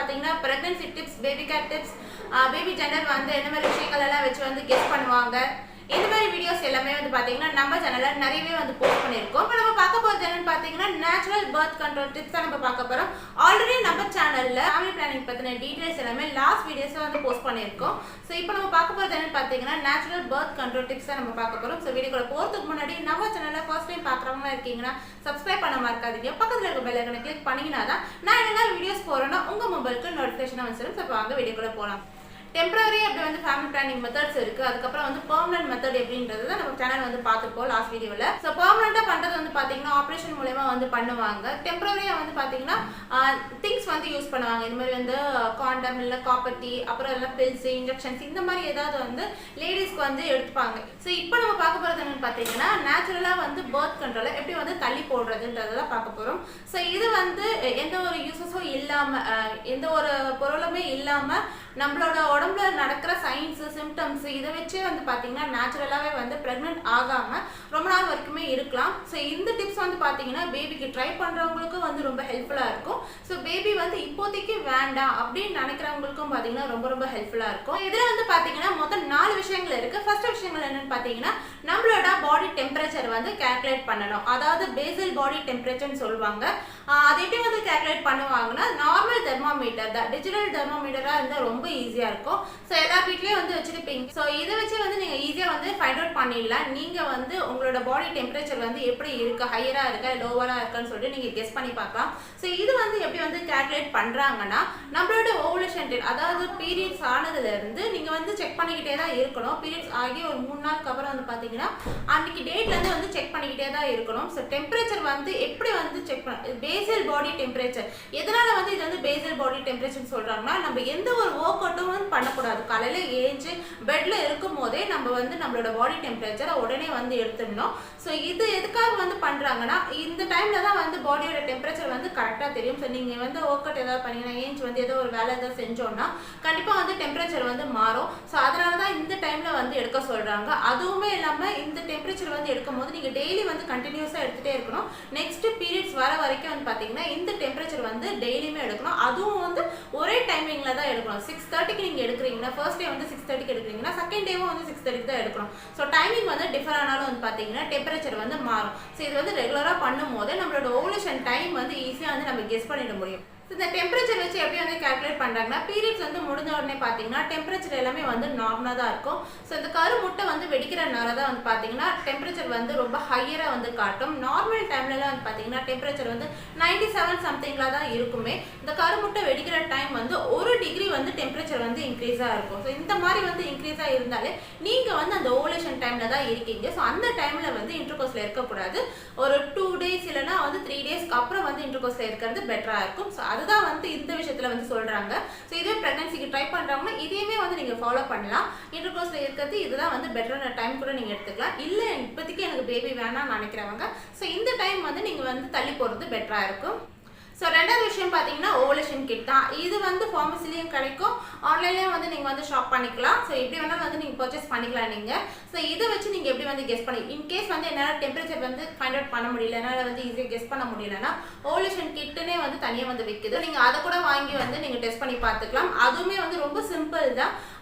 பாத்தீங்கன்னா pregnancy tips, baby care tips, baby gender வந்து என்ன மாதிரி விஷயங்கள் எல்லாம் வச்சு வந்து கெஸ் பண்ணுவாங்க. இந்த மாதிரி வீடியோஸ் எல்லாமே வந்து பாத்தீங்கன்னா நம்ம சேனல்ல நிறையவே வந்து போஸ்ட் பண்ணிருக்கோம். இப்போ நம்ம பார்க்க போறது என்னன்னு பாத்தீங்கன்னா நேச்சுரல் பர்த் கண்ட்ரோல் டிப்ஸ் தான் நம்ம பார்க்க போறோம். ஆல்ரெடி நம்ம சேனல்ல ஃபேமிலி பிளானிங் பத்தின டீடைல்ஸ் எல்லாமே லாஸ்ட் வீடியோஸ்ல வந்து போஸ்ட் பண்ணிருக்கோம். சோ இப்போ நம்ம பார்க்க போறது என்னன்னு பாத்தீங்கன்னா நேச்சுரல் பர்த் கண்ட்ரோல் டிப்ஸ் தான் நம்ம பார்க்க போறோம். சோ வீடியோக்குள்ள போறதுக்கு முன்னாடி நம்ம சேனல்ல ஃபர்ஸ்ட் டைம் பார்க்கறவங்களா இருக்கீங்கன்னா சப்ஸ்கிரைப் பண்ண மறக்காதீங்க. பக்கத்துல இருக்க பெல் ஐகானை கிளிக் பண்ணீங்கன்னா தான் நான் என்ன வீடியோஸ் போறேன்னா உங்க மொபைலுக்கு நோட்டிஃபிகேஷன் வந்துரும். சோ வாங்க வீடியோக்குள்ள போலாம். டெம்பரரி அப்படி வந்து ஃபேமிலி பிளானிங் மெத்தட்ஸ் இருக்கு. அதுக்கப்புறம் வந்து பெர்மனன்ட் மெத்தட் எப்படின்றது தான் நம்ம சேனல் வந்து பார்த்துப்போம் லாஸ்ட் வீடியோவில். ஸோ பெர்மனண்டா பண்றது வந்து பார்த்தீங்கன்னா ஆப்ரேஷன் மூலமா வந்து பண்ணுவாங்க. டெம்பரரியா வந்து பார்த்தீங்கன்னா திங்ஸ் வந்து யூஸ் பண்ணுவாங்க. இந்த மாதிரி வந்து காண்டம் இல்லை காப்பர் டீ, அப்புறம் எல்லாம் பில்ஸ், இன்ஜெக்ஷன்ஸ் இந்த மாதிரி ஏதாவது வந்து லேடிஸ்க்கு வந்து எடுத்துப்பாங்க. ஸோ இப்போ நம்ம பார்க்க போகிறது என்னன்னு பார்த்தீங்கன்னா நேச்சுரலாக வந்து பர்த் கண்ட்ரோலை எப்படி வந்து தள்ளி போடுறதுன்றதை தான் பார்க்க போகிறோம். ஸோ இது வந்து எந்த ஒரு யூசஸும் இல்லாமல், எந்த ஒரு பொருளுமே இல்லாமல் நம்மளோட உடம்புல நடக்கிற சைன்ஸ், சிம்டம்ஸ் இதை வச்சே வந்து பார்த்தீங்கன்னா நேச்சுரலாகவே வந்து ப்ரெக்னென்ட் ஆகாமல் ரொம்ப நாள் வரைக்குமே இருக்கலாம். ஸோ இந்த டிப்ஸ் வந்து பார்த்தீங்கன்னா பேபிக்கு ட்ரை பண்ணுறவங்களுக்கும் வந்து ரொம்ப ஹெல்ப்ஃபுல்லாக இருக்கும். ஸோ பேபி வந்து இப்போதைக்கு வேண்டாம் அப்படின்னு நினைக்கிறவங்களுக்கும் பார்த்தீங்கன்னா ரொம்ப ரொம்ப ஹெல்ப்ஃபுல்லாக இருக்கும். இதில் வந்து பார்த்தீங்கன்னா மொத்தம் 4 விஷயங்கள் இருக்குது. ஃபர்ஸ்ட் விஷயங்கள் என்னன்னு பார்த்தீங்கன்னா நம்மளோட பாடி டெம்பரேச்சர் வந்து கேல்குலேட் பண்ணணும். அதாவது பேசல் பாடி டெம்பரேச்சர்னு சொல்லுவாங்க. அது எப்படி வந்து கேல்குலேட் பண்ணுவாங்கன்னா நார்மல் தெர்மாமீட்டர் தான், டிஜிட்டல் தெர்மாமீட்டராக இருந்தால் ரொம்ப ஈஸியா இருக்கும். சோ எல்லா வீட்லயும் வந்து வச்சிருப்பீங்க. சோ இத வச்சு வந்து நீங்க ஈஸியா வந்து ஃபைண்ட் அவுட் பண்ணிடலாம். நீங்க வந்து உங்களோட பாடி டெம்பரேச்சர் வந்து எப்படி இருக்கு, ஹையரா இருக்கா லோவரா இருக்கான்னு சொல்லிட்டு நீங்க கெஸ் பண்ணி பார்க்கலாம். சோ இது வந்து எப்படி வந்து கால்குலேட் பண்றாங்கன்னா நம்மளோட ஓவலேஷன் டேட், அதாவது பீரியட்ஸ் ஆனதுல இருந்து நீங்க வந்து செக் பண்ணிக்கிட்டே தான் இருக்கணும். பீரியட்ஸ் ஆகி ஒரு 3 நாளுக்கு அப்புறம் வந்து பாத்தீங்கன்னா அன்னைக்கு டேட்ல இருந்து வந்து செக் பண்ணிக்கிட்டே தான் இருக்கணும். சோ டெம்பரேச்சர் வந்து எப்படி வந்து செக் பண்ண, பேசல் பாடி டெம்பரேச்சர். எதனால வந்து இது வந்து பேசல் பாடி டெம்பரேச்சர் சொல்றாங்கன்னா நம்ம எந்த ஒரு ஒர்க் அவுட்டும் பண்ணக்கூடாது. காலையில ஏஞ்சி பெட்ல இருக்கும் போதே நம்ம வந்து நம்மளோட பாடி டெம்பரேச்சரை உடனே வந்து எடுத்துடணும். ஸோ இது எதுக்காக வந்து பண்றாங்கன்னா இந்த டைம்ல தான் வந்து பாடியோட டெம்பரேச்சர் வந்து கரெக்டா தெரியும். ஸோ நீங்க வந்து ஒர்க் அவுட் ஏதாவது பண்ணீங்கன்னா, ஏஞ்சி வந்து ஏதோ ஒரு வேலை ஏதாவது செஞ்சோம்னா கண்டிப்பா வந்து டெம்பரேச்சர் வந்து மாறும். ஸோ அதனாலதான் இந்த டைம்ல வந்து எடுக்க சொல்றாங்க. அதுவுமே இல்லாம இந்த டெம்பரேச்சர் வந்து எடுக்கும் போது நீங்க டெய்லி வந்து கண்டினியூஸா எடுத்துட்டே இருக்கணும். நெக்ஸ்ட் பீரியட்ஸ் வர வரைக்கும் வந்து பாத்தீங்கன்னா இந்த டெம்பரேச்சர் வந்து டெய்லியுமே எடுக்கணும். அதுவும் வந்து ஒரே டைமிங்ல தான் எடுக்கணும். 6:30 நீங்க எடுக்கிறீங்கன்னா ஃபர்ஸ்ட் டே வந்து 6:30 எடுக்கிறீங்கன்னா செகண்ட் டேவும் வந்து 6:30 தான் எடுக்கணும். ஸோ டைமிங் வந்து டிஃபர் ஆனாலும் வந்து பார்த்தீங்கன்னா டெம்பரேச்சர் வந்து மாறும். ஸோ இது வந்து ரெகுலராக பண்ணும் போது நம்மளோட ஓவலேஷன் டைம் வந்து ஈஸியாக வந்து நம்ம கெஸ் பண்ணிட முடியும். இந்த டெம்பரேச்சர் வச்சு எப்படி வந்து கால்குலேட் பண்றாங்கன்னா பீரியட்ஸ் வந்து முடிஞ்ச உடனே பாத்தீங்கன்னா டெம்பரேச்சர் எல்லாமே வந்து நார்மலா தான் இருக்கும். ஸோ இந்த கரு முட்டை வந்து வெடிக்கிறனால தான் வந்து பாத்தீங்கன்னா டெம்பரேச்சர் வந்து ரொம்ப ஹையரா வந்து காட்டும். நார்மல் டைம்ல எல்லாம் வந்து பாத்தீங்கன்னா டெம்பரேச்சர் வந்து 97 சம்திங்ல தான் இருக்குமே. இந்த கரு முட்டை வெடிக்கிற டைம் வந்து 1 டிகிரி வந்து டெம்பரேச்சர் வந்து இன்க்ரீஸா இருக்கும். ஸோ இந்த மாதிரி வந்து இன்க்ரீஸா இருந்தாலே நீங்க வந்து அந்த ஓவலேஷன் டைம்ல தான் இருக்கீங்க. ஸோ அந்த டைம்ல வந்து இன்டர்கோர்ஸ்ல இருக்கக்கூடாது. ஒரு 2 டேஸ் இல்லைன்னா வந்து 3 டேஸ்க்கு அப்புறம் வந்து இன்டர்கோர்ஸ்ல இருக்கிறது பெட்டரா இருக்கும். ஸோ அதுதான் வந்து இந்த விஷயத்துல வந்து சொல்றாங்க. சோ இதே பிரெக்னன்சிக்கு ட்ரை பண்றாங்கன்னா இதையுமே வந்து நீங்க ஃபாலோ பண்ணலாம். இன்டர்கோர்ஸ்ல இருக்கிறது இதுதான் வந்து பெட்டரான டைம் கூட நீங்க எடுத்துக்கலாம். இல்ல இப்போதைக்கு எனக்கு பேபி வேணாம்னு நினைக்கிறவங்க சோ இந்த டைம் வந்து நீங்க வந்து தள்ளி போறது பெட்டரா இருக்கும். ஸோ ரெண்டாவது விஷயம் பார்த்தீங்கன்னா ஓவலேஷன் கிட் தான். இது வந்து ஃபார்மசிலையும் கிடைக்கும், ஆன்லைன்லேயும் வந்து நீங்கள் வந்து ஷாப் பண்ணிக்கலாம். ஸோ எப்படி வேணாலும் வந்து நீங்கள் பர்ச்சேஸ் பண்ணிக்கலாம் நீங்கள். ஸோ இதை வச்சு நீங்கள் எப்படி வந்து கெஸ் பண்ணி இன்கேஸ் வந்து என்னால் டெம்பரேச்சர் வந்து ஃபைண்ட் அவுட் பண்ண முடியல, என்னால் வந்து ஈஸியாக கெஸ் பண்ண முடியலன்னா ஓவலேஷன் கிட்டுனே வந்து தனியாக வந்து விற்குது. நீங்கள் அதை கூட வாங்கி வந்து நீங்கள் டெஸ்ட் பண்ணி பார்த்துக்கலாம். அதுவுமே வந்து ரொம்ப சிம்பிள் தான்.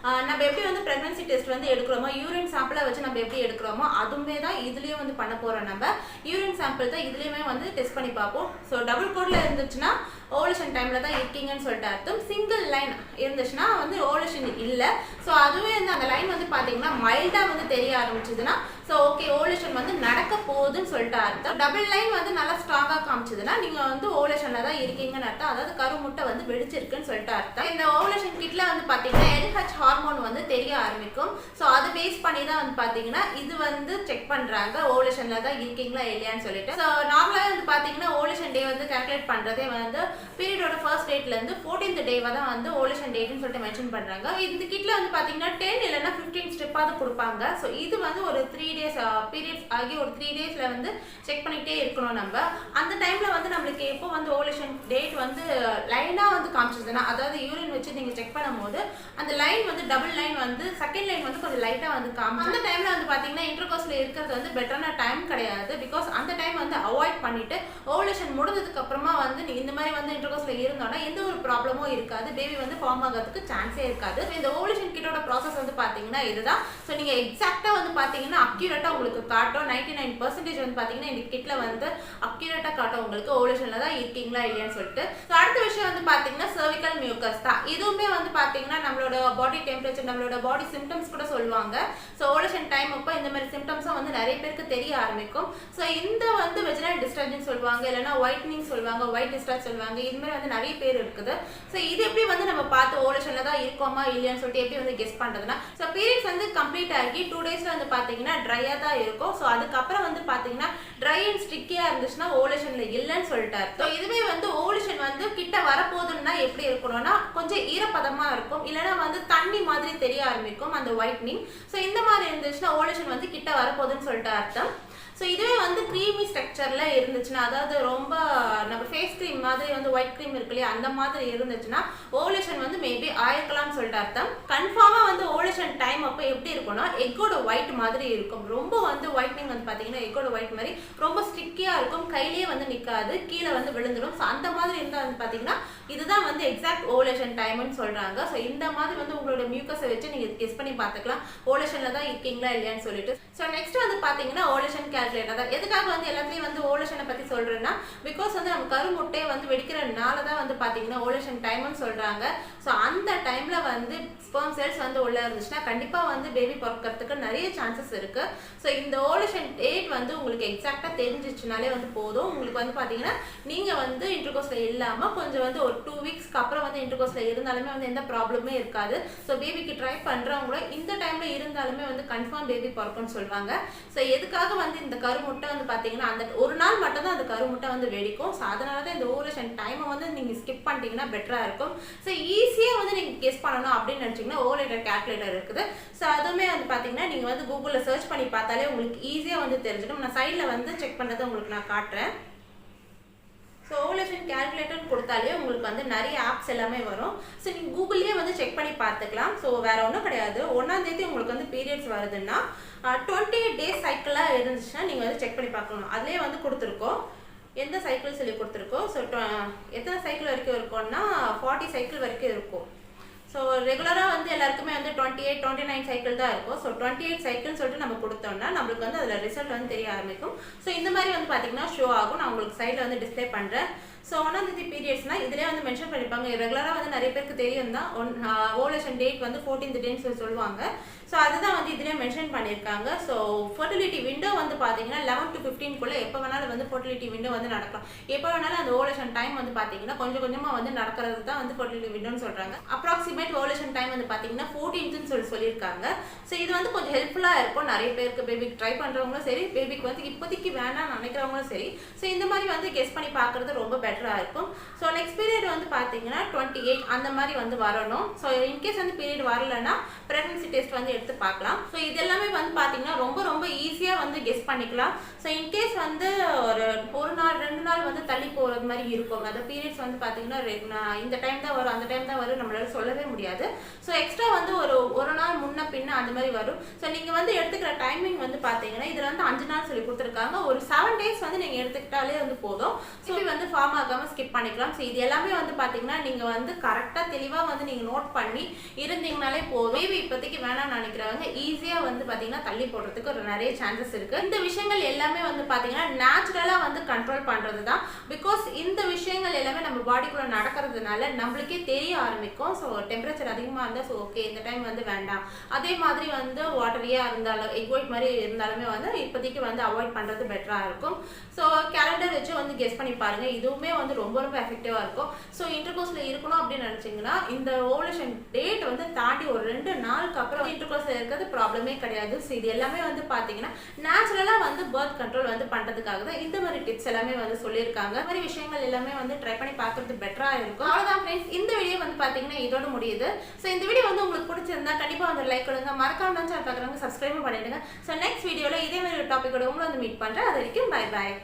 நம்ம எப்படி வந்து பிரெக்னன்சி டெஸ்ட் வந்து எடுக்கிறோமோ, யூரின் சாம்பிளை வச்சு நம்ம எப்படி எடுக்கிறோமோ அதுவுமே தான் இதுலேயும் வந்து பண்ண போகிறோம். நம்ம யூரின் சாம்பிள் தான் இதுலேயுமே வந்து டெஸ்ட் பண்ணி பார்ப்போம். ஸோ டபுள் கோட்ல இருந்துச்சுன்னா ஓவலேஷன் டைம்ல தான் இருக்கீங்கன்னு சொல்லிட்டு அர்த்தம். சிங்கிள் லைன் இருந்துச்சுன்னா வந்து ஓவலேஷன் இல்லை. ஸோ அதுவே வந்து அந்த லைன் வந்து பார்த்தீங்கன்னா மைல்டா வந்து தெரிய ஆரம்பிச்சதுன்னா ஸோ ஓகே ஓவலேஷன் வந்து நடக்க போகுதுன்னு சொல்லிட்டு அர்த்தம். டபுள் லைன் வந்து நல்லா ஸ்ட்ராங்காக காமிச்சதுன்னா நீங்க வந்து ஓவலேஷன்ல தான் இருக்கீங்கன்னு அர்த்தம். அதாவது கருமுட்டை வந்து வெடிச்சிருக்குன்னு சொல்லிட்டு அர்த்தம். இந்த ஓவலேஷன் கிட்ல வந்து பார்த்தீங்கன்னா LH ஹார்மோன் வந்து தெரிய ஆரம்பிக்கும். ஸோ அதை பேஸ் பண்ணி தான் வந்து பார்த்தீங்கன்னா இது வந்து செக் பண்றாங்க ஓவலேஷன்ல தான் இருக்கீங்களா இல்லையான்னு சொல்லிட்டு. ஸோ நார்மலாக வந்து பார்த்தீங்கன்னா ஓவலேஷன் டே வந்து கால்குலேட் பண்றதே வந்து பீரியடோட ஃபர்ஸ்ட் டேட்ல இருந்து 14th டேவா தான் வந்து ஓவலேஷன் டேட்னு சொல்லிட்டு மென்ஷன் பண்றாங்க. இந்த கிட்ல வந்து பார்த்தீங்கன்னா 10 இல்லைன்னா 15 ஸ்டெப்பாவது கொடுப்பாங்க. ஸோ இது வந்து ஒரு 3 டேஸ் பீரியட்ஸ் ஆகி ஒரு 3 டேஸ்ல வந்து செக் பண்ணிக்கிட்டே இருக்கணும். நம்ம அந்த டைம்ல வந்து நம்மளுக்கு உங்களுக்கு எப்போ வந்து ஓவலேஷன் டேட் வந்து லைனாக வந்து காமிச்சதுன்னா, அதாவது யூரின் வச்சு நீங்கள் செக் பண்ணும்போது அந்த லைன் வந்து டபுள் லைன் வந்து செகண்ட் லைன் வந்து கொஞ்சம் லைட்டாக வந்து காமிச்சு அந்த டைமில் வந்து பார்த்தீங்கன்னா இன்டர்கோர்ஸில் இருக்கிறது வந்து பெட்டரான டைம் கிடையாது. பிகாஸ் அந்த டைம் வந்து அவாய்ட் பண்ணிட்டு ஓவலேஷன் முடிஞ்சதுக்கு அப்புறமா வந்து நீங்கள் இந்த மாதிரி வந்து இன்டர்கோர்ஸில் இருந்தோன்னா எந்த ஒரு ப்ராப்ளமும் இருக்காது, பேபி வந்து ஃபார்ம் ஆகிறதுக்கு சான்ஸே இருக்காது. இந்த ஓவலேஷன் கிட்டோட ப்ராசஸ் வந்து பார்த்தீங்கன்னா இதுதான். ஸோ நீங்கள் எக்ஸாக்டாக வந்து பார்த்தீங்கன்னா அக்யூரேட்டாக உங்களுக்கு காட்டும். 99% வந்து பார்த்தீங்கன்னா இந்த கிட்ல வந்து அக்யூரேட்டாக காட்டும் உங்களுக்கு ஓவலேஷனில் தான் இருக்கீங்களா இல்லையான்னு சொல்லிட்டு. ஸோ அடுத்த விஷயம் வந்து பார்த்தீங்கன்னா சர்விக்கல் மியூக்கஸ் தான். இதுவுமே வந்து பார்த்தீங்கன்னா நம்மளோட பாடி டெம்பரேச்சர், நம்மளோட பாடி சிம்டம்ஸ் கூட சொல்லுவாங்க. ஸோ ஓவலேஷன் டைம் அப்போ இந்த மாதிரி சிம்டம்ஸும் வந்து நிறைய பேருக்கு தெரிய ஆரம்பிக்கும். ஸோ இந்த வந்து வெஜினல் டிஸ்சார்ஜ்னு சொல்லுவாங்க, இல்லைன்னா ஒயிட்னிங் சொல்லுவாங்க, ஒயிட் டிஸ்சார்ஜ் சொல்லுவாங்க. இது மாதிரி வந்து நிறைய பேர் இருக்குது. ஸோ இது எப்படி வந்து நம்ம பார்த்து ஓவலேஷனில் தான் இருக்கோமா இல்லையான்னு சொல்லிட்டு எப்படி வந்து கெஸ் பண்ணுறதுன்னா, ஸோ பீரியட்ஸ் வந்து கம்ப்ளீட் ஆகி 2 டேஸில் வந்து பார்த்தீங்கன்னா ட்ரையாக தான் இருக்கும். ஸோ அதுக்கப்புறம் வந்து பார்த்தீங்கன்னா ட்ரை அண்ட் ஸ்டிக்கியாக இருந்துச்சுன்னா ஓவலேஷன்ல இல்லைன்னு சொல்லிட்டாரு. ஸோ இதுவே வந்து ஓவலேஷன் வந்து கிட்ட வரப்போகுதுன்னா எப்படி இருக்கணும்னா கொஞ்சம் ஈரப்பதமாக இருக்கும், இல்லைன்னா வந்து தண்ணி மாதிரி தெரிய ஆரம்பிக்கும் அந்த ஒயிட்னிங். ஸோ இந்த மாதிரி இருந்துச்சுன்னா ஓவலேஷன் வந்து கிட்ட வரப்போகுதுன்னு சொல்லிட்டு அர்த்தம். ஸோ இதுவே வந்து க்ரீமி ஸ்ட்ரக்சரில் இருந்துச்சுன்னா, அதாவது ரொம்ப நம்ம ஃபேஸ் க்ரீம் மாதிரி வந்து ஒயிட் க்ரீம் இருக்கு இல்லையா அந்த மாதிரி இருந்துச்சுன்னா ஓவலேஷன் வந்து மேபி ஆயிருக்கலாம்னு சொல்லிட்டு அர்த்தம். கன்ஃபார்மாக வந்து ஓவலேஷன் டைம் அப்போ எப்படி இருக்கும்னா எக்கோட ஒயிட் மாதிரி இருக்கும். ரொம்ப வந்து ஒயிட்னிங் வந்து பார்த்தீங்கன்னா எக்கோட ஒயிட் மாதிரி ரொம்ப ஸ்டிக்கியாக இருக்கும், கையிலேயே வந்து நிற்காது, கீழே வந்து விழுந்துடும். ஸோ அந்த மாதிரி இருந்தால் வந்து பார்த்தீங்கன்னா இதுதான் வந்து எக்ஸாக்ட் ஓவலேஷன் டைம்னு சொல்கிறாங்க. ஸோ இந்த மாதிரி வந்து உங்களோட மியூக்கஸை வச்சு நீங்கள் கெஸ் பண்ணி பார்த்துக்கலாம் ஓவலேஷனில் தான் இருக்கீங்களா இல்லையான்னு சொல்லிட்டு. ஸோ நெக்ஸ்ட் வந்து பார்த்தீங்கன்னா ஓவலேஷன் கால்குலேட்டர். எதுக்காக வந்து எல்லாத்துலேயும் வந்து ஓவலேஷனை பற்றி சொல்கிறேன்னா, பிகாஸ் வந்து நம்ம கருமுட்டையை வந்து வெடிக்கிறனால தான் வந்து பார்த்தீங்கன்னா ஓவலேஷன் டைம்னு சொல்கிறாங்க. ஸோ அந்த டைமில் வந்து ஸ்பெர்ம் செல்ஸ் வந்து உள்ளே இருந்துச்சுன்னா கண்டிப்பாக வந்து பேபி பிறக்கிறதுக்கு நிறைய சான்சஸ் இருக்குது. ஸோ இந்த ஓவலேஷன் டேட் வந்து உங்களுக்கு எக்ஸாக்டாக தெரிஞ்சிச்சுனாலே வந்து போதும். உங்களுக்கு வந்து பார்த்தீங்கன்னா நீங்கள் வந்து இன்டர்கோர்ஸில் இல்லாமல் கொஞ்சம் வந்து ஒரு 2 வீக்ஸ்க்கு அப்புறம் வந்து இன்டர்கோர்ஸில் இருந்தாலுமே வந்து எந்த ப்ராப்ளமே இருக்காது. ஸோ பேபிக்கு ட்ரை பண்ணுறவங்கள இந்த டைமில் இருந்தாலுமே வந்து கன்ஃபார்ம் பேபி பிறக்கும்னு சொல்லுவாங்க. ஸோ எதுக்காக வந்து இந்த கருமுட்டை வந்து பார்த்தீங்கன்னா அந்த ஒரு நாள் மட்டும் தான் அந்த கருமுட்டை வந்து வெடிக்கும். ஸோ அதனால தான் இந்த ஓவலேஷன் டைமை வந்து நீங்கள் ஸ்கிப் பண்ணிட்டீங்கன்னா பெட்டராக இருக்கும். ஸோ ஈஸியாக வந்து நீங்கள் கெஸ் பண்ணணும் அப்படின்னு நினச்சிங்கன்னா ஓவலேட்டர் கால்குலேட்டர் இருக்குது. ஸோ அதுவுமே வந்து பார்த்தீங்கன்னா நீங்கள் வந்து கூகுளில் சர்ச் பண்ணி பார்த்தாலே உங்களுக்கு ஈஸியாக வந்து தெரிஞ்சிடும். நான் சைடில் வந்து செக் பண்ணதை உங்களுக்கு நான் காட்டுறேன். ஸோ ஓவலேஷன் கால்குலேட்டர்னு கொடுத்தாலே உங்களுக்கு வந்து நிறைய ஆப்ஸ் எல்லாமே வரும். ஸோ நீங்கள் கூகுள்லேயே வந்து செக் பண்ணி பார்த்துக்கலாம். ஸோ வேறு ஒன்றும் கிடையாது. 1ஆம் தேதி உங்களுக்கு வந்து பீரியட்ஸ் வருதுன்னா 28 டேஸ் சைக்கிளாக இருந்துச்சுன்னா நீங்கள் வந்து செக் பண்ணி பார்க்கணும். அதுலேயே வந்து கொடுத்துருக்கோம் எந்த சைக்கிள் சொல்லி கொடுத்துருக்கோம். ஸோ எத்தனை சைக்கிள் வரைக்கும் இருக்கும்னா 40 சைக்கிள் வரைக்கும் இருக்கும். ஸோ ரெகுலராக வந்து எல்லாருக்குமே வந்து 28, 29 சைக்கிள் தான் இருக்கும். ஸோ 28 சைக்கிள்னு சொல்லிட்டு நம்ம கொடுத்தோம்னா நம்மளுக்கு வந்து அதில் ரிசல்ட் வந்து தெரிய ஆரம்பிக்கும். ஸோ இந்த மாதிரி வந்து பார்த்தீங்கன்னா ஷோ ஆகும். நான் உங்களுக்கு சைடில் வந்து டிஸ்பிளே பண்ணுறேன். ஸோ 1ஆம் தேதி பீரியட்ஸ்னால் இதிலே வந்து மென்ஷன் பண்ணியிருப்பாங்க. ரெகுலராக வந்து நிறைய பேருக்கு தெரியும் தான். ஓவலேஷன் டேட் வந்து 14th டேன்னு சொல்லுவாங்க. ஸோ அதுதான் வந்து இதிலே மென்ஷன் பண்ணியிருக்காங்க. ஸோ ஃபர்டிலிட்டி விண்டோ வந்து பார்த்தீங்கன்னா 11 to 15 எப்போ வேணாலும் வந்து ஃபர்டிலிட்டி விண்டோ வந்து நடக்கலாம். எப்போ வேணாலும் அந்த ஓவலேஷன் டைம் வந்து பார்த்தீங்கன்னா கொஞ்சம் கொஞ்சமாக வந்து நடக்கிறது தான் வந்து ஃபர்டிலிட்டி விண்டோன்னு சொல்கிறாங்க. அப்ராக்சிமேட் ஓவலேஷன் டைம் வந்து பார்த்தீங்கன்னா 14th சொல்லியிருக்காங்க. ஸோ இது வந்து கொஞ்சம் ஹெல்ப்ஃபுல்லாக இருக்கும் நிறைய பேருக்கு. பேபிக்கு ட்ரை பண்ணுறவங்களும் சரி, பேபிக்கு வந்து இப்போதைக்கு வேணாம்னு நினைக்கிறவங்களும் சரி. ஸோ இந்த மாதிரி வந்து கெஸ் பண்ணி பார்க்குறது ரொம்ப பெட்டராக இருக்கும். ஸோ நெக்ஸ்ட் பீரியட் வந்து பார்த்தீங்கன்னா 28 அந்த மாதிரி வந்து வரணும். ஸோ இன்கேஸ் வந்து பீரியட் வரலைன்னா ப்ரெக்னன்சி டெஸ்ட் வந்து எடுத்து பார்க்கலாம். ஸோ இது எல்லாமே வந்து பார்த்தீங்கன்னா ரொம்ப ரொம்ப ஈஸியாக வந்து கெஸ் பண்ணிக்கலாம். ஸோ இன்கேஸ் வந்து ஒரு நாள் 2 நாள் வந்து தள்ளி போகிறது மாதிரி இருக்கும். அந்த பீரியட்ஸ் வந்து பார்த்தீங்கன்னா இந்த டைம் தான் வரும், அந்த டைம் தான் வரும், நம்மளால சொல்லவே முடியாது. ஸோ எக்ஸ்ட்ரா வந்து ஒரு நாள் முன்ன பின்ன அந்த மாதிரி வரும். ஸோ நீங்கள் வந்து எடுத்துக்கிற டைமிங் வந்து பார்த்தீங்கன்னா இதில் வந்து 5 நாள் சொல்லி கொடுத்துருக்காங்க. ஒரு 7 days வந்து நீங்கள் எடுத்துக்கிட்டாலே வந்து போதும். ஸோ வந்து ஃபார்ம் ஆகாமல் ஸ்கிப் பண்ணிக்கலாம். ஸோ இது எல்லாமே வந்து பார்த்தீங்கன்னா நீங்கள் வந்து கரெக்டாக தெளிவாக வந்து நீங்கள் நோட் பண்ணி இருந்தீங்கனாலே போதும். பேபி இப்போதைக்கு வேணாம்னு நினைக்கிறவங்க ஈஸியாக வந்து பார்த்தீங்கன்னா தள்ளி போடுறதுக்கு ஒரு நிறைய சான்சஸ் இருக்குது. இந்த விஷயங்கள் எல்லாமே வந்து பார்த்தீங்கன்னா நேச்சுரலாக வந்து கண்ட்ரோல் பண்ணுறது தான். பிகாஸ் இந்த விஷயங்கள் எல்லாமே நம்ம பாடிக்குள்ளே நடக்கிறதுனால நம்மளுக்கே தெரிய ஆரம்பிக்கும். ஸோ டெம்பரேச்சர் அதிகமாக இருந்தால் ஸோ ஓகே இந்த டைம் வந்து வேண்டாம். அதே மாதிரி வந்து வாட்டரியாக இருந்தாலும் எக் ஒயிட் மாதிரி இருந்தாலுமே வந்து இப்போதைக்கு வந்து அவாய்ட் பண்ணுறது பெட்டராக இருக்கும். ஸோ கேலண்டர் வச்சு வந்து கெஸ் பண்ணி பாருங்கள். இதுவுமே வந்து ரொம்ப ரொம்ப எஃபெக்டிவாக இருக்கும். ஸோ இன்டர்கோர்ஸில் இருக்கணும் அப்படின்னு நினச்சிங்கன்னா இந்த ஓவலேஷன் டேட் வந்து தாண்டி ஒரு 2 நாளுக்கு அப்புறம் இன்டர்கோர்ஸில் இருக்கிறது ப்ராப்ளமே கிடையாது. ஸோ இது எல்லாமே வந்து பார்த்தீங்கன்னா நேச்சுரலாக வந்து பர்த் கண்ட்ரோல் வந்து பண்ணுறதுக்காக தான் இந்த மாதிரி டிப்ஸ் எல்லாமே வந்து சொல்லியிருக்காங்க. இந்த மாதிரி விஷயங்கள் எல்லாமே வந்து ட்ரை பண்ணி பார்க்குறது பெட்டராக இருக்கும். அவ்வளோதான் ஃப்ரெண்ட்ஸ், இந்த வீடியோ வந்து பார்த்தீங்கன்னா இதோட முடியுது. ஸோ இந்த வீடியோ வந்து உங்களுக்கு பிடிச்சிருந்தா கண்டிப்பாக வந்து லைக் கொடுங்க. மறக்காம சேனல் பார்க்குறவங்க சப்ஸ்கிரைப் பண்ணிடுங்க. ஸோ நெக்ஸ்ட் வீடியோவில் இதே மாதிரி ஒரு டாப்பிக்கோட உங்களை வந்து மீட் பண்ணுறேன். அது வரைக்கும் பை பாய்.